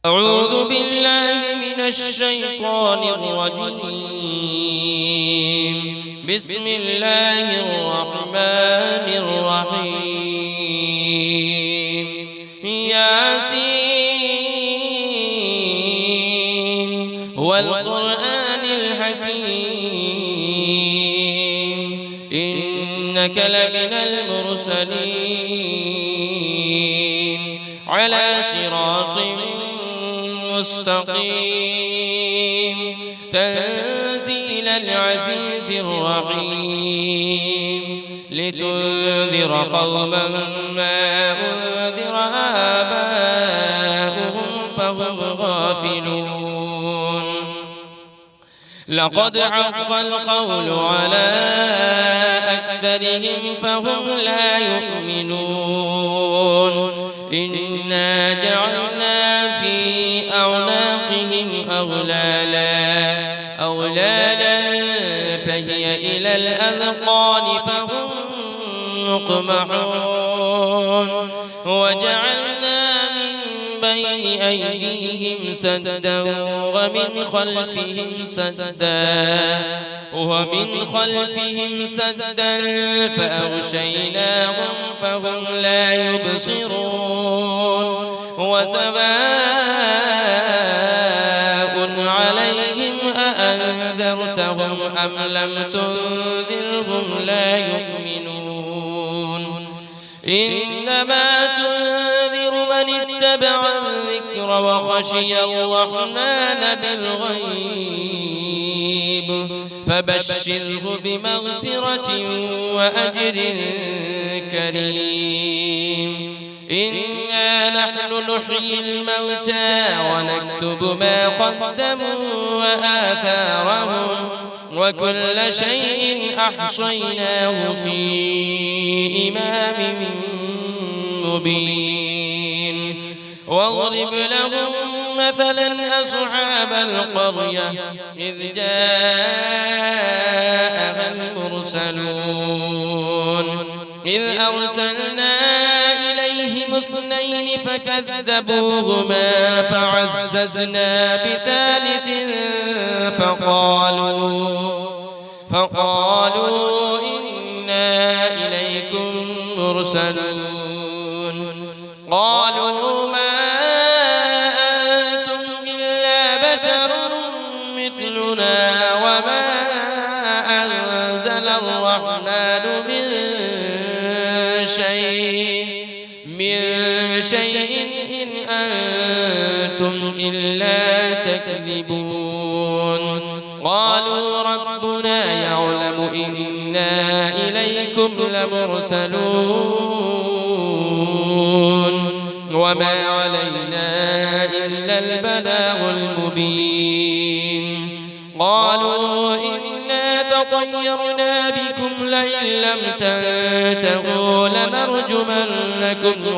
أعوذ بالله من الشيطان الرجيم. بسم الله الرحمن الرحيم. ياسين والقرآن الحكيم إنك لمن المرسلين على صراط مستقيم تنزيل العزيز الرحيم لتنذر قوما ما أنذر آباؤهم فهم غافلون. لقد حق القول على أكثرهم فهم لا يؤمنون. إنا جعلنا في أعناقهم أغلالا فهي إلى الأذقان فهم مقمحون. وجعلنا من بين أيديهم سدا ومن خلفهم سدا فأغشيناهم فهم لا يبصرون. وسواء عليهم أأنذرتهم أم لم تنذرهم لا يؤمنون. إنما تنذر من اتبع الذكر وخشي الرحمن بالغيب فبشره بمغفرة وأجر كريم. إنا نحن نحيي الموتى ونكتب ما قدموا وآثارهم وكل شيء أحصيناه في إمام مبين. واضرب لهم مثلا أصحاب القرية إذ جاءها المرسلون إذ أرسلنا إليهم 2 فكذبوهما فعززنا بثالث فقالوا إنا إليكم مرسلون. قالوا ما أنتم إلا بشر مثلنا وما أنزل الرحمن من شيء إن أنتم إلا تكذبون. قالوا ربنا يعلم إنا إليكم لمرسلون وما علينا إلا البلاغ المبين. قالوا إنا تطيرنا بكم لئن لم تنتهوا لنرجمنكم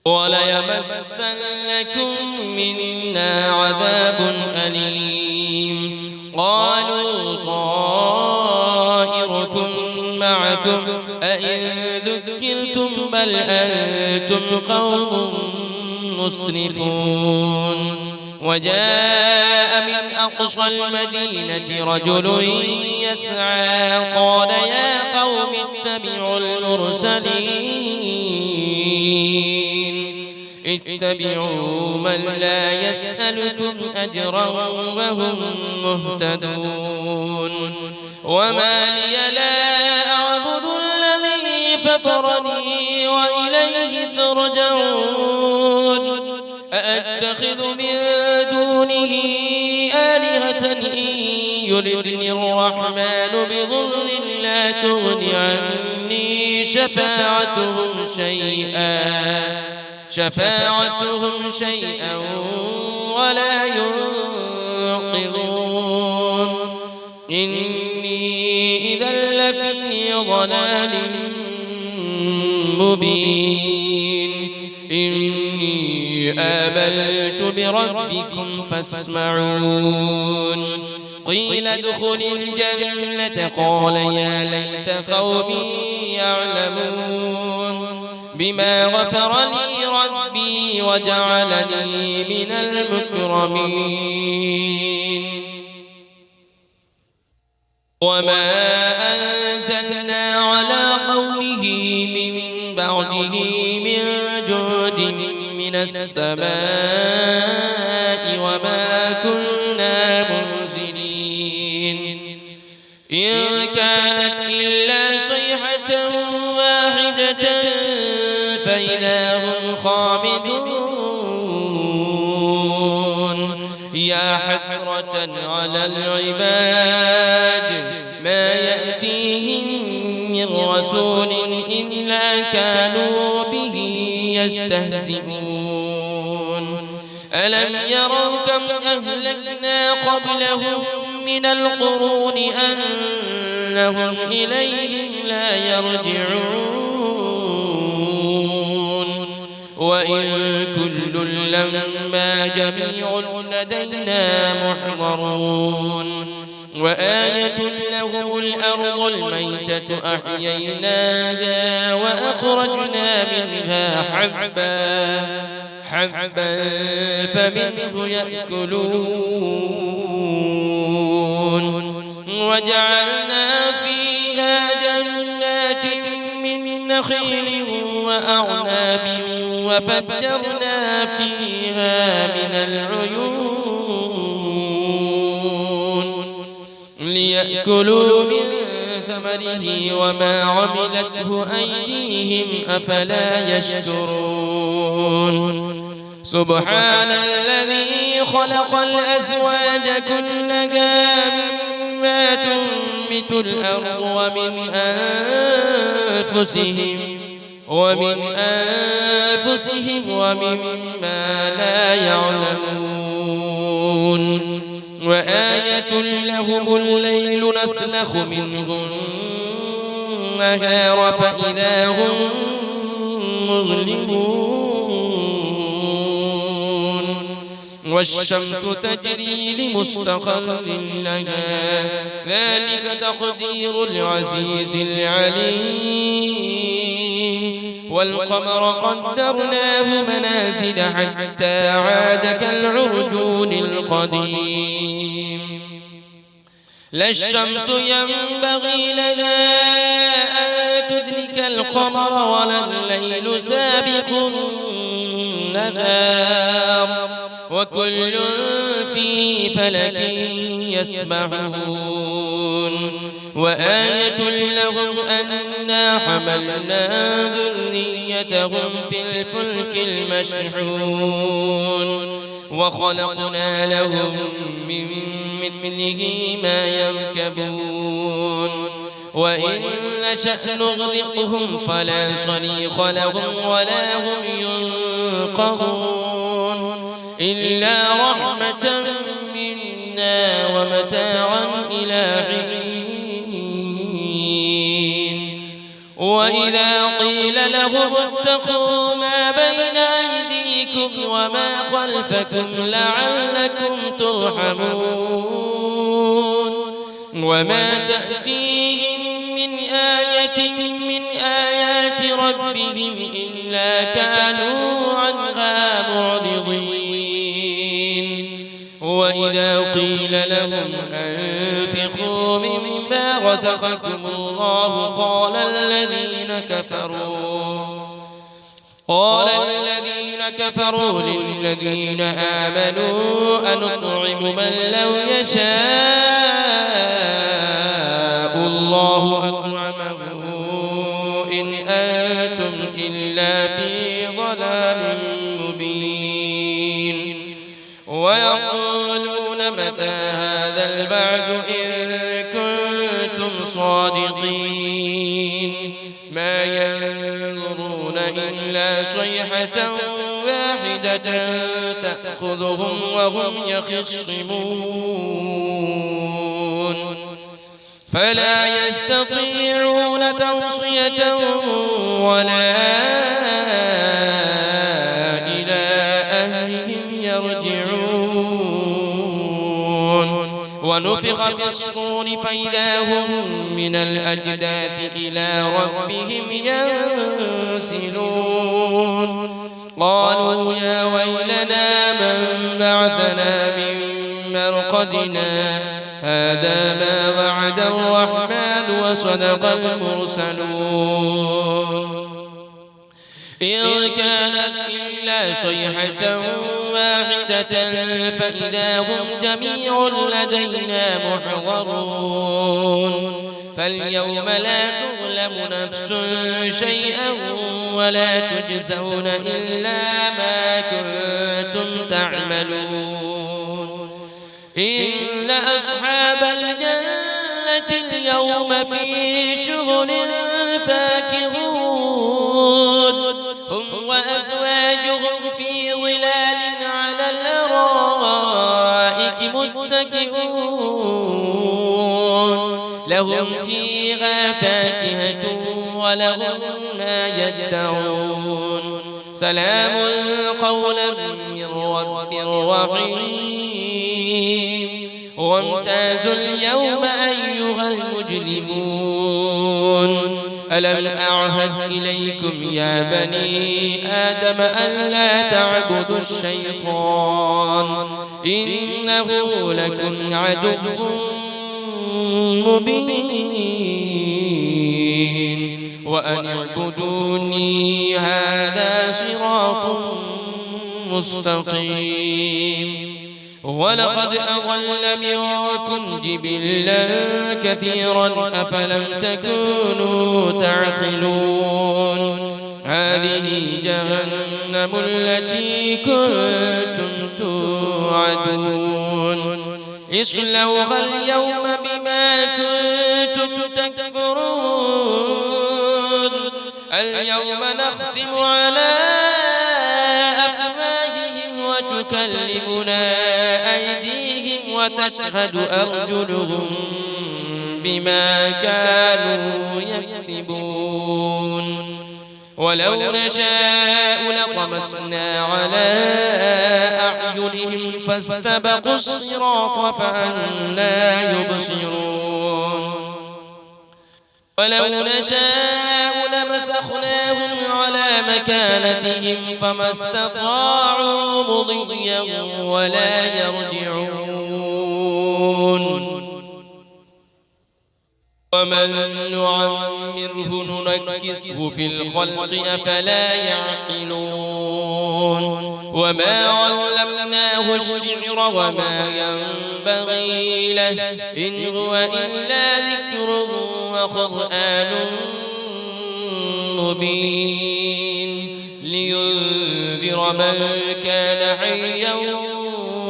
وليمسنكم منا عذاب أليم. قالوا طائركم معكم أئن ذكرتم بل أنتم قوم مسرفون. وجاء من أقصى المدينة رجل يسعى قال يا قوم اتبعوا من لا يسألكم أجرا وهم مهتدون. وما لي لا أعبد الذي فطرني وإليه ترجعون. أأتخذ من دونه آلهة إن يردني الرحمن بضر لا تغن عني شفاعتهم شيئا ولا ينقذون. إني إذا لفي ضلال مبين. إني آمنت بربكم فاسمعون. قيل ادخل الجنة قال يا ليت قومي يعلمون. بما غفر لي ربي وجعلني من المكرمين وما أنزلنا على قومه من بعده من جود من السماء وما كنا منزلين إن كانت إلا صيحة واحدة فإذا هم خامدون يا حسرة على العباد ما يأتيهم من رسول إلا كانوا به يستهزئون ألم يروا كم أهلكنا قبلهم من القرون أنهم إليهم لا يرجعون وإن كل لما جميع لدينا محضرون وآية لهم الأرض الميتة أحييناها وأخرجنا منها حبا فمنه يأكلون وجعلنا فيها جنات من نخيل وأعناب وفجرنا فيها من العيون ليأكلوا من ثمره وما عملته أيديهم أفلا يشكرون سبحان الذي خلق الأزواج كلها مما تنبت الأرض ومن أنفسهم ومما لا يعلمون وآية لهم الليل نسلخ منه النهار فإذا هم مظلمون والشمس تجري لمستقر لها ذلك تقدير العزيز العليم والقمر قدرناه منازل حتى عاد كالعرجون القديم لا الشمس ينبغي لها أن تدرك القمر ولا الليل سابق النهار وكل في فلك يسبحون وآية لهم أنا حملنا ذريتهم في الفلك المشحون وخلقنا لهم من مثله ما يركبون وإن نشأ نغرقهم فلا صريخ لهم ولا هم ينقذون إلا رحمة منا ومتاعا إلى حين وإذا قيل لهم اتقوا ما بين أيديكم وما خلفكم لعلكم ترحمون وما تأتيهم من آية من آيات ربهم إلا كانوا عنها معرضين وإذا قيل لهم أنفقوا مما رزقكم الله قال الذين كفروا للذين آمنوا أنطعم من لو يشاء الله أطعمه إن أنتم إلا في ضلال مبين ويقولون متى هذا البعد إن كنتم صادقين ما ينظرون إلا صيحة واحدة تأخذهم وهم يخصمون فلا يستطيعون توصية ولا إلى أهلهم يرجعون ونفخ في الصور فإذا هم من الأجداث إلى ربهم ينسلون قالوا يا ويلنا من بعثنا من مرقدنا هذا ما وعد الرحمن وصدق المرسلون إن كانت إلا صيحة واحدة فإذا هم جميع لدينا محضرون فاليوم لا تظلم نفس شيئا ولا تجزون إلا ما كنتم تعملون إن أصحاب الجنة اليوم في شغل فاكهون هم وأزواجهم في ظلال على الأرائك متكئون لهم فيها فاكهة ولهم ما يدعون سلام قولا من رب رحيم وامتازوا اليوم أيها المجرمون ألم أعهد إليكم يا بني آدم ألا تعبدوا الشيطان إنه لكم عدو مبين وأن اعبدوني هذا صراط مستقيم ولقد أضل منكم جبلا كثيرا أفلم تكونوا تعقلون هذه جهنم التي كنتم توعدون اصلوها اليوم بما كنتم تكفرون اليوم نختم على أفواههم وتكلمنا أيديهم وتشهد أرجلهم بما كانوا يكسبون ولو نشاء لطمسنا على أعينهم فاستبقوا الصراط فأنى يبصرون ولو نشاء لمسخناهم على مكانتهم فما استطاعوا مضيا ولا يرجعون ومن نعمره ننكسه في الخلق أفلا يعقلون وما علمناه الشعر وما ينبغي له إن هو إلا ذكر وقرآن مبين لينذر من كان حيا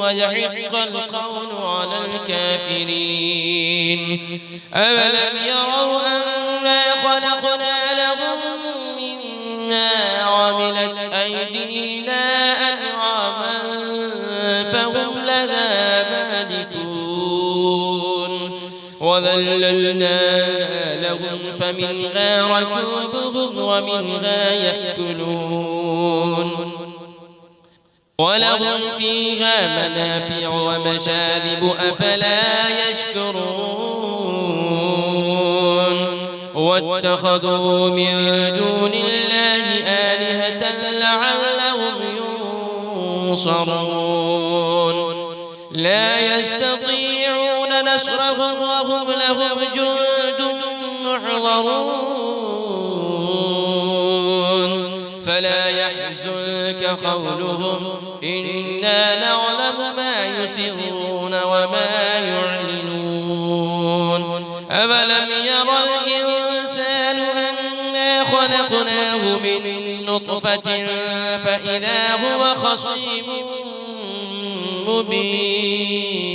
ويحق القول على الكافرين أولم يروا أنا خلقنا لهم مما عملت أيدينا أنعاما فهم لها مالكون وذللناها لهم فمنها ركوبهم ومنها يأكلون ولهم فيها منافع ومشارب أفلا يشكرون واتخذوا من دون الله آلهة لعلهم ينصرون لا يستطيعون نصرهم وهم لهم جند محضرون فلا يحزنك قولهم إنا نعلم ما يسرون وما يعلنون أولم يرى الإنسان أنا خلقناه من نطفة فإذا هو خصيم مبين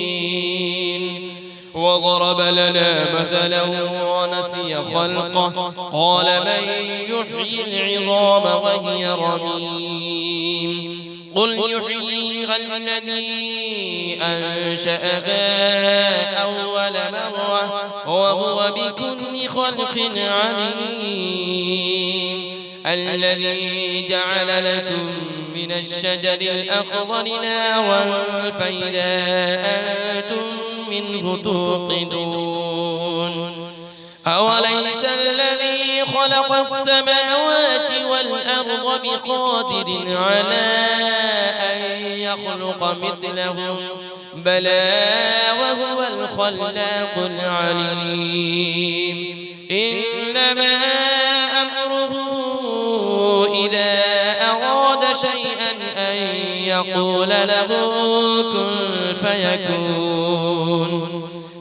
وضرب لنا مثلا ونسي خلقه قال من يحيي العظام وهي رميم قل يحييها الذي أنشأها أول مرة وهو بكل خلق عليم الذي جعل لكم من الشجر الأخضر نارا فإذا أنتم منه توقدون أوليس الذي خلق السماوات والأرض بقادر على أن يخلق مثلهم بلى وهو الخلاق العليم إنما أمره إذا أراد شيئا أن يقول له كن فيكون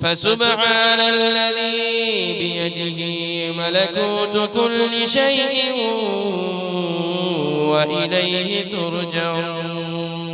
فسبحان الذي بيده ملكوت كل شيء وإليه ترجعون